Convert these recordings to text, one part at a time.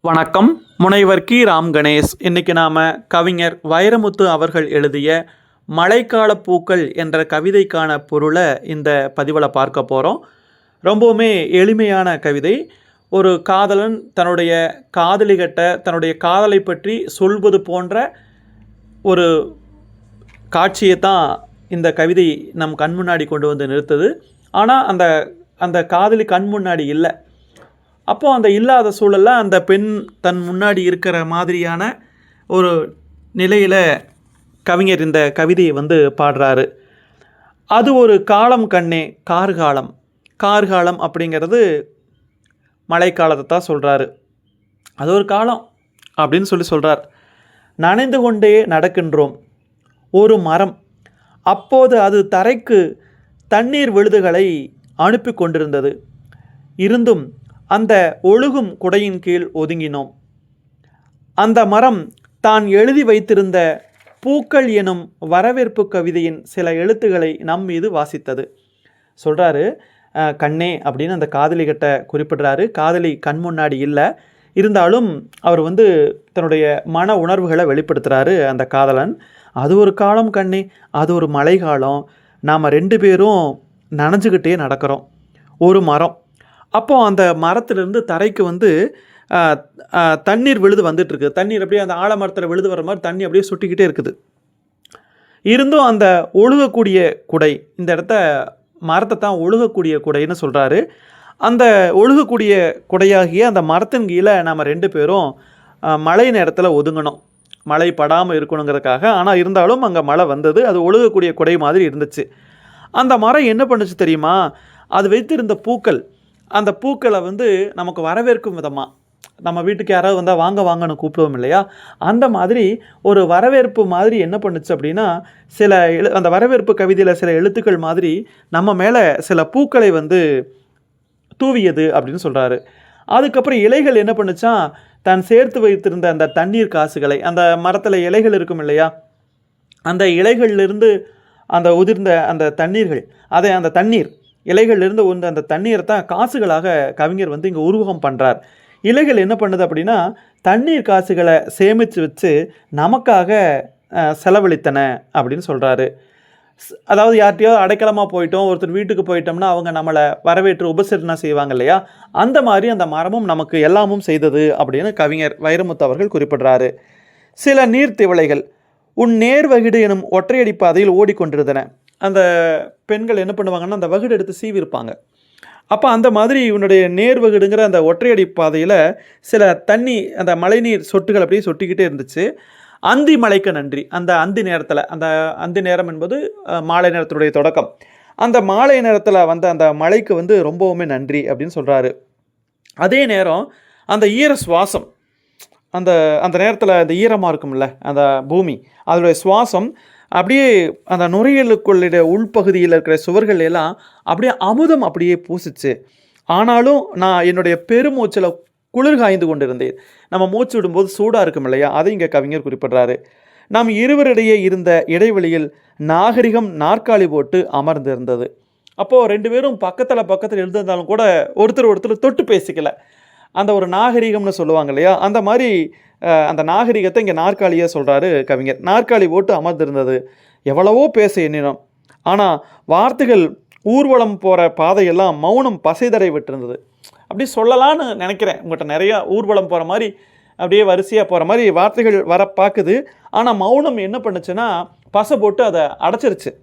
வணக்கம். முனைவர் கி. ராம் கணேஷ். இன்றைக்கி நாம் கவிஞர் வைரமுத்து அவர்கள் எழுதிய மழைக்கால பூக்கள் என்ற கவிதைக்கான பொருளை இந்த பதிவில் பார்க்க போகிறோம். ரொம்பவுமே எளிமையான கவிதை. ஒரு காதலன் தன்னுடைய காதலிகிட்ட தன்னுடைய காதலை பற்றி சொல்வது போன்ற ஒரு காட்சியை தான் இந்த கவிதை நம் கண் முன்னாடி கொண்டு வந்து நிறுத்துது. ஆனால் அந்த காதலி கண் முன்னாடி இல்லை. அப்போது அந்த இல்லாத சூழலில் அந்த பெண் தன் முன்னாடி இருக்கிற மாதிரியான ஒரு நிலையில் கவிஞர் இந்த கவிதையை பாடுறாரு. அது ஒரு காலம் கண்ணே கார்காலம். கார்காலம் அப்படிங்கிறது மழைக்காலத்தை தான் சொல்கிறாரு. அது ஒரு காலம் அப்படின்னு சொல்கிறார். நனைந்து கொண்டே நடக்கின்றோம். ஒரு மரம் அப்போது அது தரைக்கு தண்ணீர் விழுதுகளை அனுப்பி கொண்டிருந்தது. இருந்தும் அந்த ஒழுகும் குடையின் கீழ் ஒதுங்கினோம். அந்த மரம் தான் எழுதி வைத்திருந்த பூக்கள் எனும் வரவேற்பு கவிதையின் சில எழுத்துக்களை நம் மீது வாசித்தது. சொல்கிறாரு, கண்ணே அப்படின்னு அந்த காதலிகிட்ட குறிப்பிடுறாரு. காதலி கண் முன்னாடி இல்லை, இருந்தாலும் அவர் தன்னுடைய மன உணர்வுகளை வெளிப்படுத்துகிறாரு அந்த காதலன். அது ஒரு காலம் கண்ணே, அது ஒரு மழை காலம். நாம் 2 பேரும் நனைஞ்சுக்கிட்டே நடக்கிறோம். ஒரு மரம். அப்போது அந்த மரத்துலேருந்து தரைக்கு தண்ணீர் விழுது வந்துட்டுருக்கு. தண்ணீர் அப்படியே அந்த ஆலமரத்தில் விழுது வர மாதிரி தண்ணி அப்படியே சுட்டிக்கிட்டே இருக்குது. இருந்தும் அந்த ஒழுகக்கூடிய குடை, இந்த இடத்த மரத்தை தான் ஒழுகக்கூடிய குடைன்னு சொல்கிறாரு. அந்த ஒழுகக்கூடிய குடையாகிய அந்த மரத்தின் கீழே நாம் 2 பேரும் மழை நேரத்தில் ஒதுங்கணும். மழை படாமல் இருக்கணுங்கிறதுக்காக. ஆனால் இருந்தாலும் அங்கே மழை வந்தது. அது ஒழுகக்கூடிய குடை மாதிரி இருந்துச்சு. அந்த மரம் என்ன பண்ணுச்சு தெரியுமா? அது வைத்திருந்த பூக்கள், அந்த பூக்களை நமக்கு வரவேற்கும் விதமாக, நம்ம வீட்டுக்கு யாராவது வந்தால் வாங்க வாங்கன்னு கூப்பிடுவோம் இல்லையா? அந்த மாதிரி ஒரு வரவேற்பு மாதிரி என்ன பண்ணுச்சு அப்படின்னா, சில அந்த வரவேற்பு கவிதையில் சில எழுத்துக்கள் மாதிரி நம்ம மேலே சில பூக்களை தூவியது அப்படின்னு சொல்கிறாரு. அதுக்கப்புறம் இலைகள் என்ன பண்ணுச்சா, தான் சேர்த்து வைத்திருந்த அந்த தண்ணீர் காசுகளை, அந்த மரத்தில் இலைகள் இருக்கும் இல்லையா, அந்த இலைகளிலிருந்து அந்த உதிர்ந்த அந்த தண்ணீர்கள், அந்த தண்ணீர் இலைகளிலிருந்து அந்த தண்ணீரை தான் காசுகளாக கவிஞர் இங்கே உருவகம் பண்ணுறார். இலைகள் என்ன பண்ணுது அப்படின்னா, தண்ணீர் காசுகளை சேமித்து வச்சு நமக்காக செலவழித்தன அப்படின்னு சொல்கிறாரு. அதாவது யார்கிட்டையாவது அடைக்கலமாக போயிட்டோம், ஒருத்தர் வீட்டுக்கு போயிட்டோம்னா அவங்க நம்மளை வரவேற்று உபசரணை செய்வாங்க இல்லையா? அந்த மாதிரி அந்த மரமும் நமக்கு எல்லாமும் செய்தது அப்படின்னு கவிஞர் வைரமுத்து அவர்கள் குறிப்பிடுறாரு. சில நீர்த்திவளைகள் உன் நேர்வகிடு எனும் ஒற்றையடி பாதையில் ஓடிக்கொண்டிருந்தன. அந்த பெண்கள் என்ன பண்ணுவாங்கன்னா, அந்த வகுடு எடுத்து சீவிருப்பாங்க. அப்போ அந்த மாதிரி இவனுடைய நேர்வகுடுங்கிற அந்த ஒற்றையடி பாதையில் சில தண்ணி, அந்த மழைநீர் சொட்டுகள் அப்படியே சொட்டிக்கிட்டே இருந்துச்சு. அந்தி மழைக்கு நன்றி. அந்த அந்தி நேரத்தில், அந்த அந்தி நேரம் என்பது மாலை நேரத்தினுடைய தொடக்கம். அந்த மாலை நேரத்தில் அந்த மழைக்கு ரொம்பவுமே நன்றி அப்படின்னு சொல்கிறாரு. அதே நேரம் அந்த ஈர சுவாசம், அந்த அந்த நேரத்தில் அந்த ஈரமாக இருக்கும்ல அந்த பூமி, அதனுடைய சுவாசம் அப்படியே அந்த நுரையீரலுக்குள்ள உள்பகுதியில் இருக்கிற சுவர்கள் எல்லாம் அப்படியே அமுதம் அப்படியே பூசிச்சு. ஆனாலும் நான் என்னுடைய பெருமூச்சில் குளிர் காய்ந்து கொண்டிருந்தேன். நம்ம மூச்சு விடும்போது சூடாக இருக்கும் இல்லையா, அதை இங்கே கவிஞர் குறிப்பிடுறாரு. நாம் இருவரிடையே இருந்த இடைவெளியில் நாகரிகம் நாற்காலி போட்டு அமர்ந்திருந்தது. அப்போது 2 பேரும் பக்கத்தில் இருந்திருந்தாலும் கூட ஒருத்தர் தொட்டு பேசிக்கல. அந்த ஒரு நாகரிகம்னு சொல்லுவாங்க இல்லையா, அந்த மாதிரி அந்த நாகரிகத்தை இங்கே நாற்காலியாக சொல்கிறாரு கவிஞர். நாற்காலி போட்டு அமர்ந்திருந்தது. எவ்வளவோ பேச எண்ணினோம், ஆனால் வார்த்தைகள் ஊர்வலம் போகிற பாதையெல்லாம் மௌனம் பசைதரை விட்டுருந்தது. அப்படி சொல்லலான்னு நினைக்கிறேன். உங்கள்கிட்ட நிறையா ஊர்வலம் போகிற மாதிரி அப்படியே வரிசையாக போகிற மாதிரி வார்த்தைகள் வர பார்க்குது. ஆனால் மௌனம் என்ன பண்ணுச்சுன்னா, பசை போட்டு அதை அடைச்சிருச்சு.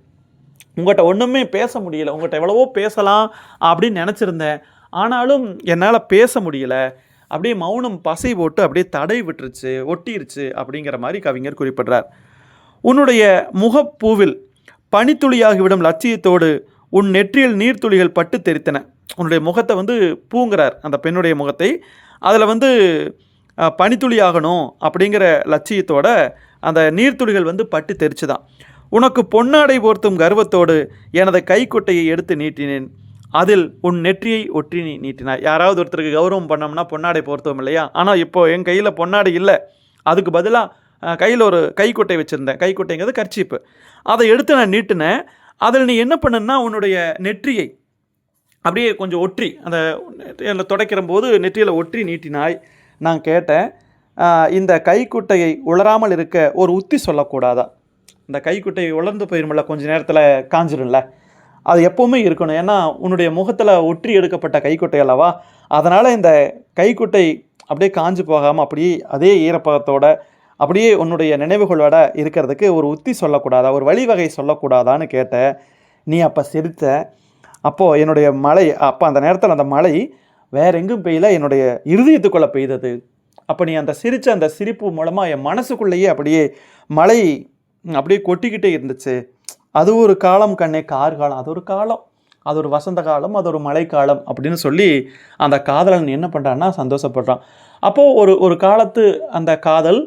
உங்கள்கிட்ட ஒன்றுமே பேச முடியலை. உங்கள்கிட்ட எவ்வளவோ பேசலாம் அப்படின்னு நினச்சிருந்தேன், ஆனாலும் என்னால் பேச முடியலை. அப்படியே மௌனம் பசை போட்டு அப்படியே தடை விட்டுருச்சு, ஒட்டிருச்சு அப்படிங்கிற மாதிரி கவிஞர் குறிப்பிடுறார். உன்னுடைய முகப்பூவில் பனித்துளியாகிவிடும் லட்சியத்தோடு உன் நெற்றியில் நீர்த்துளிகள் பட்டு தெரித்தன. உன்னுடைய முகத்தை பூங்குறார், அந்த பெண்ணுடைய முகத்தை. அதில் பனித்துளியாகணும் அப்படிங்கிற லட்சியத்தோட அந்த நீர்த்துளிகள் பட்டு தெரிச்சுதான். உனக்கு பொன்னாடை போர்த்தும் கர்வத்தோடு எனது கைக்குட்டையை எடுத்து நீட்டினேன். அதில் உன் நெற்றியை ஒற்றி நீட்டினாய். யாராவது ஒருத்தருக்கு கௌரவம் பண்ணோம்னா பொன்னாடை போர்த்தோம் இல்லையா? ஆனால் இப்போது என் கையில் பொன்னாடை இல்லை, அதுக்கு பதிலாக கையில் ஒரு கைக்குட்டை வச்சுருந்தேன். கைக்குட்டைங்கிறது கர்ச்சீப்பு. அதை எடுத்து நான் நீட்டினேன். அதில் நீ என்ன பண்ணுன்னா, உன்னுடைய நெற்றியை அப்படியே கொஞ்சம் ஒற்றி, அந்த துடைக்கிற போது நெற்றியில் ஒற்றி நீட்டினாய். நான் கேட்டேன், இந்த கைக்குட்டையை உலராமல் இருக்க ஒரு உத்தி சொல்லக்கூடாதா? இந்த கைக்குட்டையை உலர்ந்து போயிருமில்ல, கொஞ்ச நேரத்தில் காஞ்சிரும்ல, அது எப்போவுமே இருக்கணும். ஏன்னா உன்னுடைய முகத்தில் ஒற்றி எடுக்கப்பட்ட கைக்குட்டை அல்லவா, அதனால் இந்த கைக்குட்டை அப்படியே காஞ்சு போகாமல் அப்படியே அதே ஈரப்பதத்தோட அப்படியே உன்னுடைய நினைவுகளோட இருக்கிறதுக்கு ஒரு உத்தி சொல்லக்கூடாதா, ஒரு வழிவகை சொல்லக்கூடாதான்னு கேட்டேன். நீ அப்போ சிரித்த. அப்போது என்னுடைய மழை, அப்போ அந்த நேரத்தில் அந்த மழை வேற எங்கும் பெய்யல, என்னுடைய இருதயத்துக்குள்ளே பெய்தது. அப்போ நீ அந்த சிரித்த அந்த சிரிப்பு மூலமாக என் மனசுக்குள்ளேயே அப்படியே மழை அப்படியே கொட்டிக்கிட்டே இருந்துச்சு. அது ஒரு காலம் கண்ணே, கார்காலம், அது ஒரு காலம், அது ஒரு வசந்த காலம், அது ஒரு மழைக்காலம் அப்படின்னு சொல்லி அந்த காதலன் என்ன பண்ணுறான்னா சந்தோஷப்படுறான். அப்போது ஒரு காலத்து அந்த காதல்,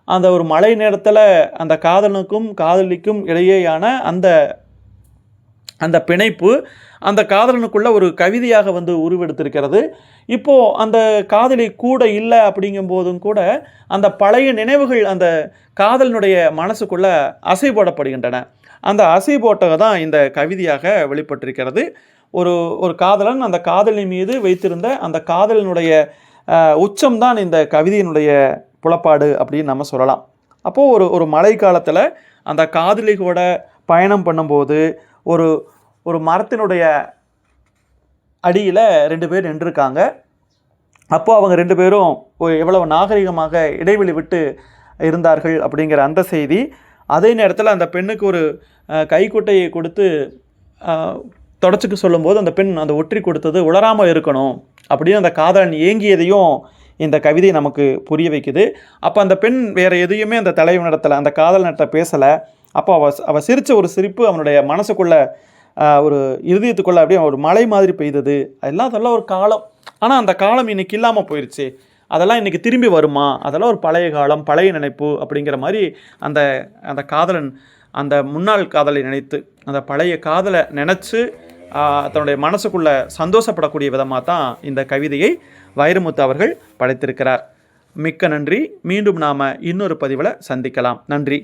அந்த ஒரு மழை நேரத்தில் அந்த காதலனுக்கும் காதலிக்கும் இடையேயான அந்த பிணைப்பு அந்த காதலனுக்குள்ள ஒரு கவிதையாக உருவெடுத்திருக்கிறது. இப்போது அந்த காதலி கூட இல்லை அப்படிங்கும்போதும் கூட அந்த பழைய நினைவுகள் அந்த காதலனுடைய மனசுக்குள்ள அசை போடப்படுகின்றன. அந்த அசை போட்டது தான் இந்த கவிதையாக வெளிப்பட்டிருக்கிறது. ஒரு காதலன் அந்த காதலி மீது வைத்திருந்த அந்த காதலனுடைய உச்சம்தான் இந்த கவிதையினுடைய புலப்பாடு அப்படின்னு நம்ம சொல்லலாம். அப்போது ஒரு மழை காலத்தில் அந்த காதலியோட பயணம் பண்ணும்போது ஒரு மரத்தினுடைய அடியில் 2 பேர் நின்றுருக்காங்க. அப்போது அவங்க 2 பேரும் எவ்வளவு நாகரிகமாக இடைவெளி விட்டு இருந்தார்கள் அப்படிங்கிற அந்த செய்தி. அதே நேரத்தில் அந்த பெண்ணுக்கு ஒரு கைக்குட்டையை கொடுத்து தொடச்சிக்க சொல்லும்போது அந்த பெண் அந்த ஒற்றி கொடுத்தது உலராமல் இருக்கணும் அப்படின்னு அந்த காதலன் ஏங்கியதையும் இந்த கவிதை நமக்கு புரிய வைக்குது. அப்போ அந்த பெண் வேறு எதையுமே அந்த தலைவனிடத்தில் அந்த காதலனிட்ட பேசலை. அப்போ அவள் சிரித்த ஒரு சிரிப்பு அவனுடைய மனசுக்குள்ளே ஒரு இருதயத்துக்குள்ளே அப்படியே ஒரு மழை மாதிரி பெய்தது. அதெல்லாம் ஒரு காலம். ஆனால் அந்த காலம் இன்றைக்கி இல்லாமல் போயிடுச்சு. அதெல்லாம் இன்றைக்கி திரும்பி வருமா? அதெல்லாம் ஒரு பழைய காலம், பழைய நினைப்பு அப்படிங்கிற மாதிரி அந்த காதலன் அந்த முன்னாள் காதலை நினைத்து அந்த பழைய காதலை நினச்சி தன்னுடைய மனசுக்குள்ளே சந்தோஷப்படக்கூடிய விதமாக தான் இந்த கவிதையை வைரமுத்து அவர்கள் படைத்திருக்கிறார். மிக்க நன்றி. மீண்டும் நாம் இன்னொரு பதிவில் சந்திக்கலாம். நன்றி.